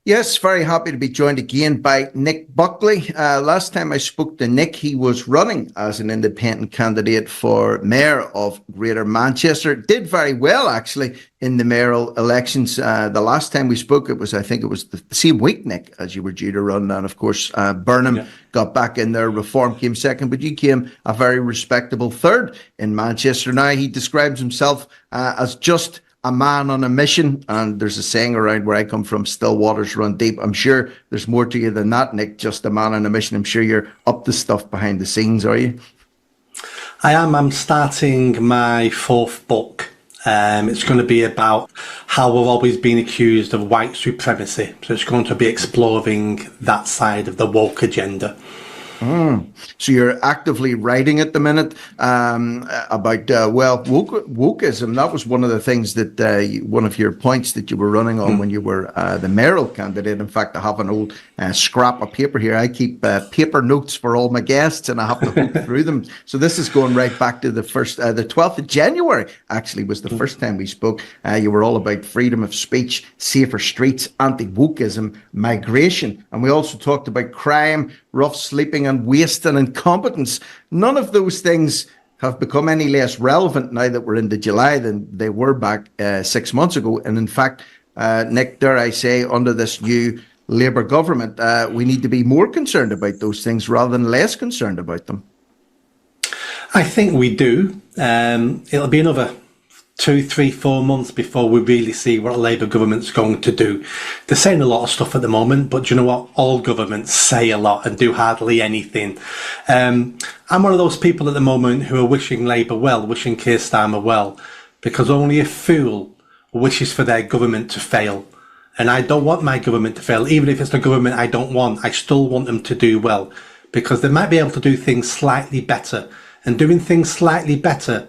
Yes, very happy to be joined again by Nick Buckley. Last time I spoke to Nick, he was running as an independent candidate for Mayor of Greater Manchester. Did very well, actually, in the mayoral elections. The last time we spoke, I think it was the same week, Nick, as you were due to run. And of course, Burnham got back in there. Reform came second, but you came a very respectable third in Manchester. Now, he describes himself as just a man on a mission, and there's a saying around where I come from, still waters run deep. I'm sure there's more to you than that, Nick, just a man on a mission. I'm sure you're up to stuff behind the scenes, are you? I am. I'm starting my fourth book. It's going to be about how we've always been accused of white supremacy. So it's going to be exploring that side of the woke agenda. So you're actively writing at the minute about, wokeism. That was one of the things that one of your points that you were running on when you were the mayoral candidate. In fact, I have an old scrap of paper here. I keep paper notes for all my guests, and I have to hook through them. So this is going right back to the 12th of January, actually, was the first time we spoke. You were all about freedom of speech, safer streets, anti-wokeism, migration. And we also talked about crime, rough sleeping and waste and incompetence. None of those things have become any less relevant now that we're into July than they were back 6 months ago. And in fact, Nick, dare I say, under this new Labour government, we need to be more concerned about those things rather than less concerned about them. I think we do. It'll be another 2, 3, 4 months before we really see what a Labour government's going to do. They're saying a lot of stuff at the moment, but you know what? All governments say a lot and do hardly anything. I'm one of those people at the moment who are wishing Labour well, wishing Keir Starmer well, because only a fool wishes for their government to fail. And I don't want my government to fail. Even if it's the government I don't want, I still want them to do well, because they might be able to do things slightly better. And doing things slightly better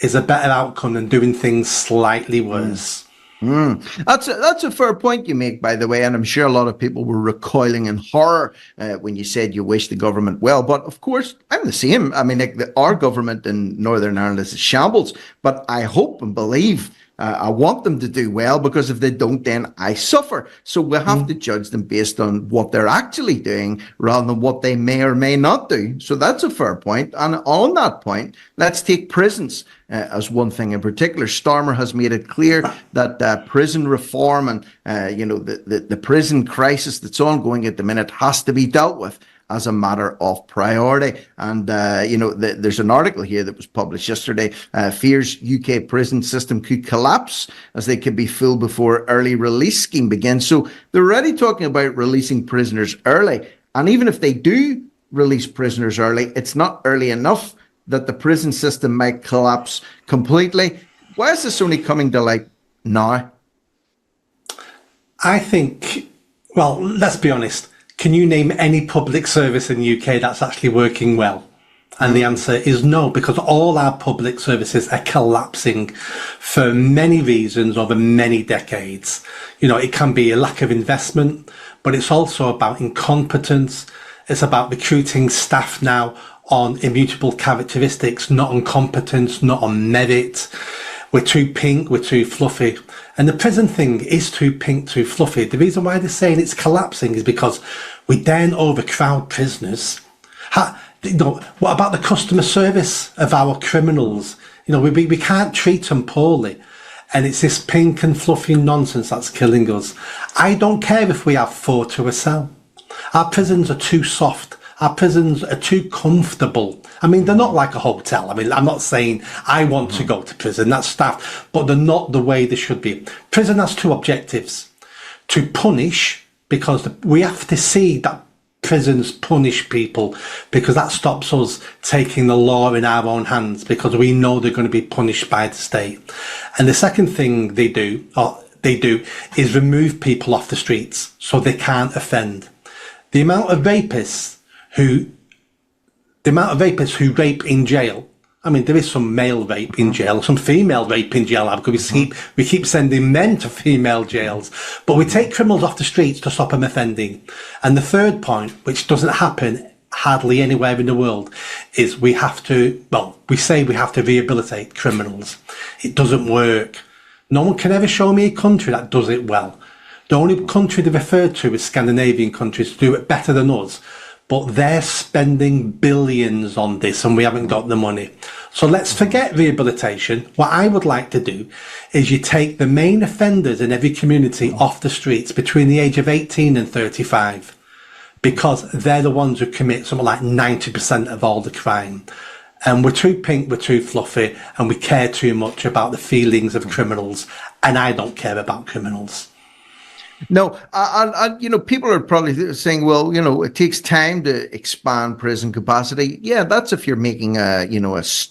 is a better outcome than doing things slightly worse. That's a fair point you make, by the way, and I'm sure a lot of people were recoiling in horror when you said you wish the government well. But of course, I'm the same. I mean, our government in Northern Ireland is a shambles, but I hope and believe I want them to do well, because if they don't, then I suffer. So we have to judge them based on what they're actually doing rather than what they may or may not do. So that's a fair point. And on that point, let's take prisons as one thing in particular. Starmer has made it clear that prison reform and the prison crisis that's ongoing at the minute has to be dealt with as a matter of priority. And, there's an article here that was published yesterday, fears UK prison system could collapse as they could be full before early release scheme begins. So they're already talking about releasing prisoners early. And even if they do release prisoners early, it's not early enough that the prison system might collapse completely. Why is this only coming to light now? I think, well, let's be honest. Can you name any public service in the UK that's actually working well? And the answer is no, because all our public services are collapsing for many reasons over many decades. You know, it can be a lack of investment, but it's also about incompetence. It's about recruiting staff now on immutable characteristics, not on competence, not on merit. We're too pink, we're too fluffy. And the prison thing is too pink, too fluffy. The reason why they're saying it's collapsing is because we then overcrowd prisoners. What about the customer service of our criminals? We can't treat them poorly. And it's this pink and fluffy nonsense that's killing us. I don't care if we have 4 to a cell. Our prisons are too soft. Our prisons are too comfortable. I mean, they're not like a hotel. I mean, I'm not saying I want to go to prison, that's staff, but they're not the way they should be. Prison has 2 objectives. To punish, because we have to see that prisons punish people, because that stops us taking the law in our own hands, because we know they're going to be punished by the state. And the second thing they do is remove people off the streets so they can't offend. The amount of rapists who rape in jail. I mean, there is some male rape in jail, some female rape in jail, because we keep sending men to female jails, but we take criminals off the streets to stop them offending. And the third point, which doesn't happen hardly anywhere in the world, is we say we have to rehabilitate criminals. It doesn't work. No one can ever show me a country that does it well. The only country they refer to is Scandinavian countries to do it better than us. But they're spending billions on this and we haven't got the money. So let's forget rehabilitation. What I would like to do is you take the main offenders in every community off the streets between the age of 18 and 35, because they're the ones who commit something like 90% of all the crime. And we're too pink, we're too fluffy, and we care too much about the feelings of criminals. And I don't care about criminals. No, people are probably saying, well, it takes time to expand prison capacity. Yeah, that's if you're making a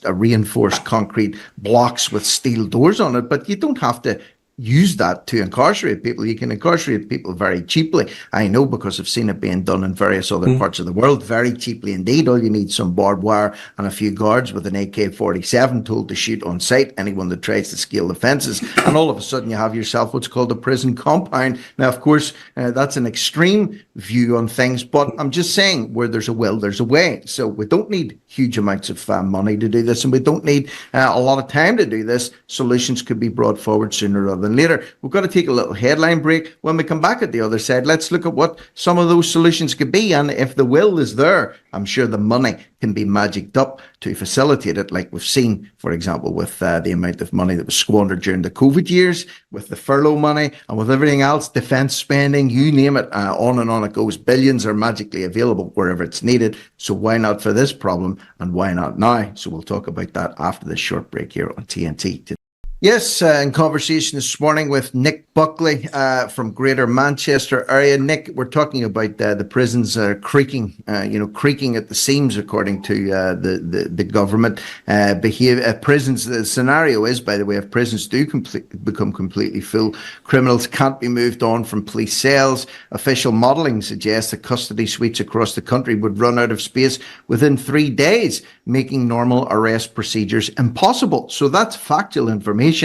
reinforced concrete blocks with steel doors on it, but you don't have to use that to incarcerate people. You can incarcerate people very cheaply. I know because I've seen it being done in various other parts of the world, very cheaply indeed. All you need is some barbed wire and a few guards with an AK-47 told to shoot on sight anyone that tries to scale the fences. And all of a sudden you have yourself what's called a prison compound. Now, of course, that's an extreme view on things, but I'm just saying where there's a will, there's a way. So we don't need huge amounts of money to do this, and we don't need a lot of time to do this. Solutions could be brought forward sooner rather than later. We've got to take a little headline break. When we come back at the other side, let's look at what some of those solutions could be. And if the will is there, I'm sure the money can be magicked up to facilitate it, like we've seen, for example, with the amount of money that was squandered during the COVID years, with the furlough money, and with everything else, defence spending, you name it, on and on it goes. Billions are magically available wherever it's needed. So why not for this problem, and why not now? So we'll talk about that after this short break here on TNT. Yes, in conversation this morning with Nick Buckley from Greater Manchester area. Nick, we're talking about the prisons creaking at the seams, according to the government. Prisons. The scenario is, by the way, if prisons do become completely full, criminals can't be moved on from police cells. Official modelling suggests that custody suites across the country would run out of space within 3 days, making normal arrest procedures impossible. So that's factual information.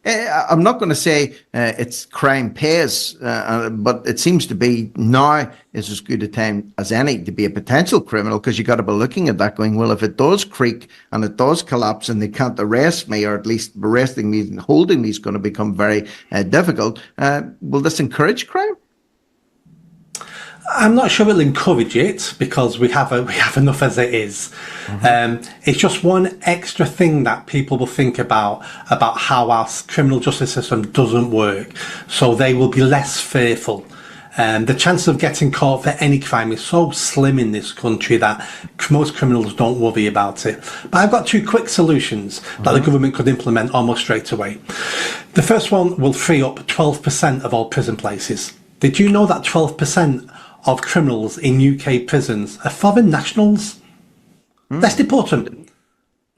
I'm not going to say it's crime pays, but it seems to be now is as good a time as any to be a potential criminal, because you got to be looking at that going, well, if it does creak and it does collapse and they can't arrest me, or at least arresting me and holding me is going to become very difficult, will this encourage crime? I'm not sure it'll encourage it, because we have enough as it is. It's just one extra thing that people will think about how our criminal justice system doesn't work, so they will be less fearful. The chances of getting caught for any crime is so slim in this country that most criminals don't worry about it. But I've got two quick solutions that the government could implement almost straight away. The first one will free up 12% of all prison places. Did you know that 12% of criminals in UK prisons are foreign nationals? Let's deport them.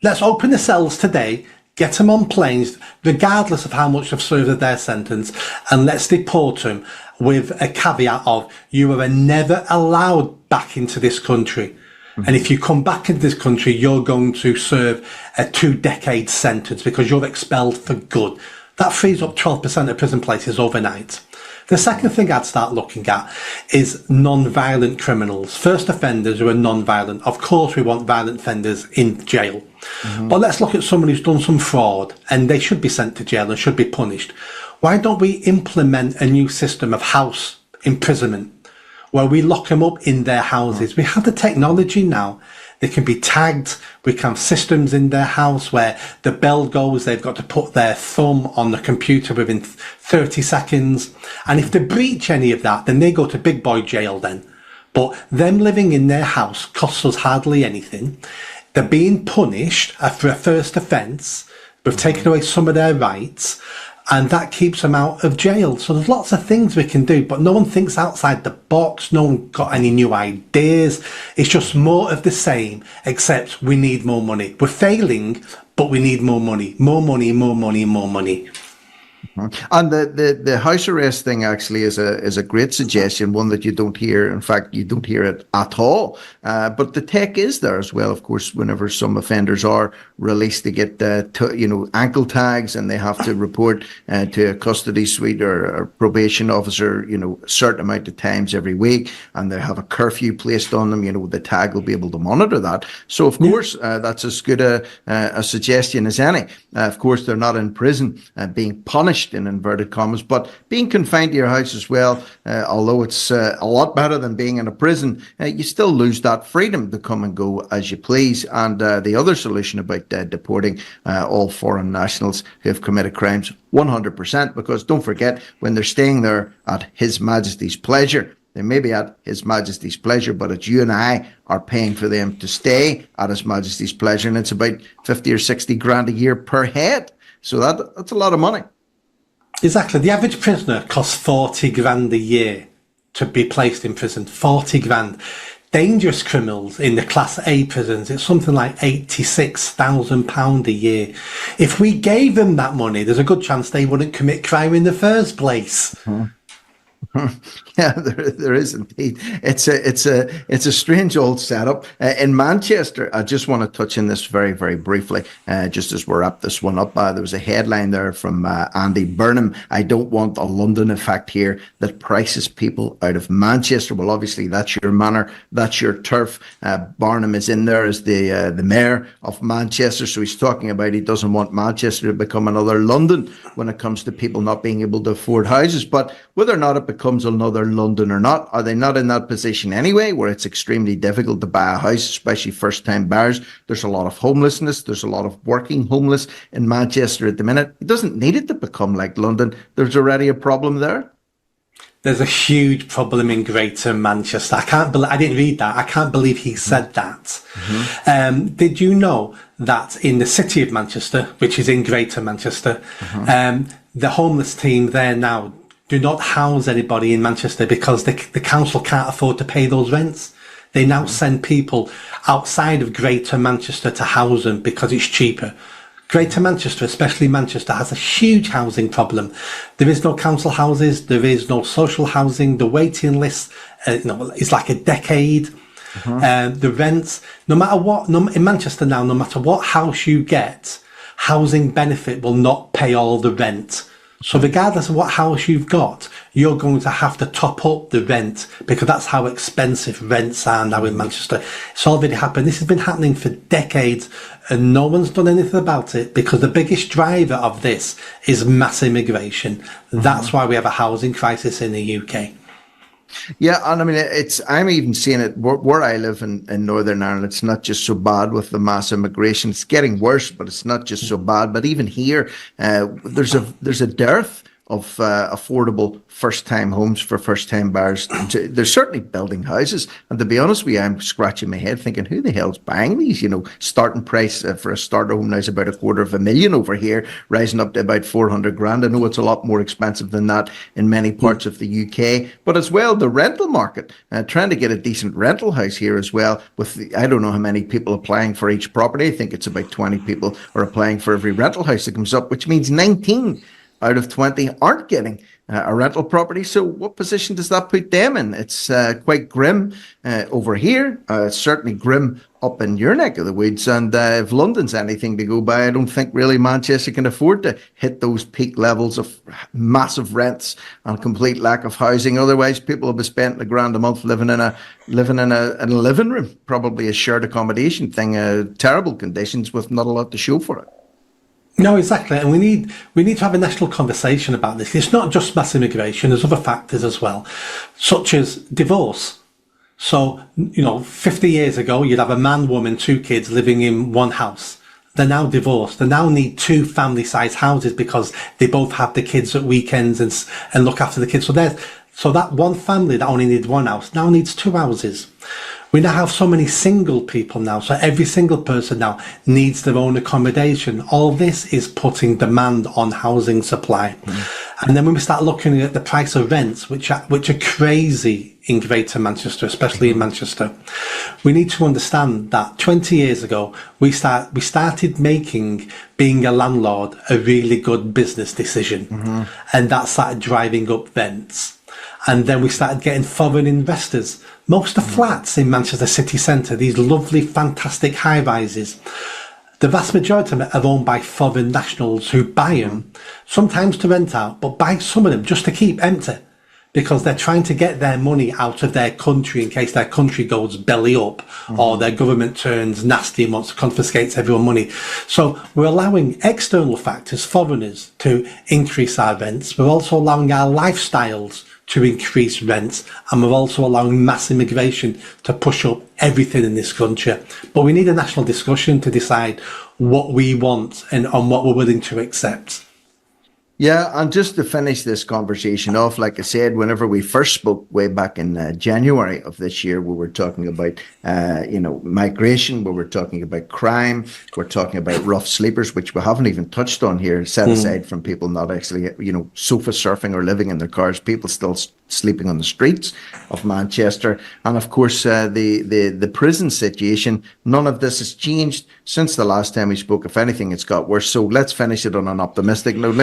Let's open the cells today, get them on planes, regardless of how much they've served of their sentence, and let's deport them with a caveat of, you are never allowed back into this country. And if you come back into this country, you're going to serve a 2-decade sentence because you're expelled for good. That frees up 12% of prison places overnight. The second thing I'd start looking at is non-violent criminals, first offenders who are non-violent. Of course, we want violent offenders in jail. But let's look at someone who's done some fraud, and they should be sent to jail and should be punished. Why don't we implement a new system of house imprisonment, where we lock them up in their houses? We have the technology now. They can be tagged. We can have systems in their house where the bell goes, they've got to put their thumb on the computer within 30 seconds. And if they breach any of that, then they go to big boy jail then. But them living in their house costs us hardly anything. They're being punished for a first offence. We've taken away some of their rights, and that keeps them out of jail. So there's lots of things we can do, but no one thinks outside the box. No one got any new ideas. It's just more of the same, except we need more money. We're failing, but we need more money. More money, more money, more money. And the house arrest thing actually is a great suggestion, one that you don't hear. In fact, you don't hear it at all. But the tech is there as well. Of course, whenever some offenders are released, they get ankle tags, and they have to report to a custody suite or a probation officer, a certain amount of times every week, and they have a curfew placed on them. The tag will be able to monitor that. So of course, that's as good a suggestion as any. Of course, they're not in prison being punished punished in inverted commas, but being confined to your house as well, although it's a lot better than being in a prison, you still lose that freedom to come and go as you please. And the other solution about deporting all foreign nationals who have committed crimes, 100%, because don't forget, when they're staying there at His Majesty's pleasure, they may be at His Majesty's pleasure, but it's you and I are paying for them to stay at His Majesty's pleasure, and it's about 50 or 60 grand a year per head. So that's a lot of money. Exactly. The average prisoner costs 40 grand a year to be placed in prison. 40 grand. Dangerous criminals in the Class A prisons, it's something like £86,000 a year. If we gave them that money, there's a good chance they wouldn't commit crime in the first place. Mm-hmm. Yeah, there is indeed. It's a strange old setup in Manchester. I just want to touch on this very, very briefly, just as we wrap this one up. There was a headline there from Andy Burnham. I don't want a London effect here that prices people out of Manchester. Well, obviously that's your manor, that's your turf. Barnum is in there as the mayor of Manchester, so he's talking about he doesn't want Manchester to become another London when it comes to people not being able to afford houses. But whether or not it becomes another London or not, are they not in that position anyway, where it's extremely difficult to buy a house, especially first-time buyers? There's a lot of homelessness. There's a lot of working homeless in Manchester at the minute. It doesn't need it to become like London. There's already a problem there. There's a huge problem in Greater Manchester. I didn't read that. I can't believe he said that. Mm-hmm. Did you know that in the city of Manchester, which is in Greater Manchester, the homeless team there now do not house anybody in Manchester because the council can't afford to pay those rents. They now send people outside of Greater Manchester to house them because it's cheaper. Greater Manchester, especially Manchester, has a huge housing problem. There is no council houses. There is no social housing. The waiting list, is like a decade. The rents, no matter what, in Manchester now, no matter what house you get, housing benefit will not pay all the rent. So regardless of what house you've got, you're going to have to top up the rent because that's how expensive rents are now in Manchester. It's already happened. This has been happening for decades and no one's done anything about it because the biggest driver of this is mass immigration. That's why we have a housing crisis in the UK. Yeah, and I mean, I'm even seeing it where I live in Northern Ireland. It's not just so bad with the mass immigration. It's getting worse, but it's not just so bad. But even here, there's a dearth of affordable first-time homes for first-time buyers. They're certainly building houses. And to be honest with you, I'm scratching my head thinking, who the hell's buying these? Starting price for a starter home now is about $250,000 over here, rising up to about 400 grand. I know it's a lot more expensive than that in many parts of the UK. But as well, the rental market, trying to get a decent rental house here as well. I don't know how many people applying for each property. I think it's about 20 people are applying for every rental house that comes up, which means 19 out of 20 aren't getting a rental property. So what position does that put them in? It's quite grim over here. It's certainly grim up in your neck of the woods. And if London's anything to go by, I don't think really Manchester can afford to hit those peak levels of massive rents and complete lack of housing. Otherwise, people will be spending $1,000 a month living in a living room, probably a shared accommodation thing, terrible conditions with not a lot to show for it. No, exactly. And we need to have a national conversation about this. It's not just mass immigration. There's other factors as well, such as divorce. So, 50 years ago, you'd have a man, woman, 2 kids living in one house. They're now divorced. They now need 2 family-sized houses because they both have the kids at weekends and look after the kids. So that one family that only needs one house now needs 2 houses. We now have so many single people now, so every single person now needs their own accommodation. All this is putting demand on housing supply. And then when we start looking at the price of rents, which are crazy in Greater Manchester, especially in Manchester, we need to understand that 20 years ago, we started making being a landlord a really good business decision. And that started driving up rents. And then we started getting foreign investors. Most of the flats in Manchester city centre, these lovely, fantastic high-rises, the vast majority of them are owned by foreign nationals who buy them, sometimes to rent out, but buy some of them just to keep empty. because they're trying to get their money out of their country in case their country goes belly up or their government turns nasty and wants to confiscate everyone's money. So we're allowing external factors, foreigners, to increase our rents. We're also allowing our lifestyles to increase rents, and we're also allowing mass immigration to push up everything in this country. But we need a national discussion to decide what we want and on what we're willing to accept. Yeah, and just to finish this conversation off, like I said, whenever we first spoke way back in January of this year, we were talking about, migration, we were talking about crime, we're talking about rough sleepers, which we haven't even touched on here, set aside from people not actually, sofa surfing or living in their cars, people still sleeping on the streets of Manchester. And of course, the prison situation, none of this has changed since the last time we spoke. If anything, it's got worse. So let's finish it on an optimistic note.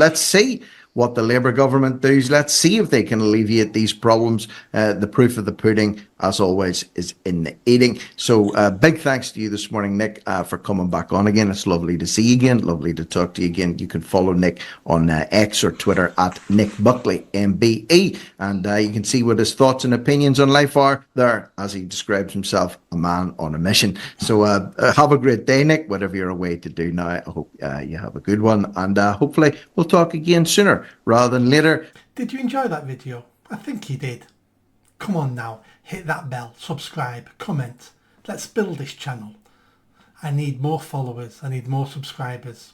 Let's see what the Labour government does. Let's see if they can alleviate these problems. The proof of the pudding, as always, is in the eating. So big thanks to you this morning, Nick, for coming back on again. It's lovely to see you again. Lovely to talk to you again. You can follow Nick on X or Twitter at Nick Buckley, MBE. And you can see what his thoughts and opinions on life are there, as he describes himself, a man on a mission. So have a great day, Nick, whatever you're away to do now. I hope you have a good one. And hopefully we'll talk again sooner rather than later. Did you enjoy that video? I think you did. Come on now, hit that bell, subscribe, comment. Let's build this channel. I need more followers, I need more subscribers.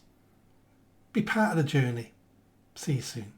Be part of the journey. See you soon.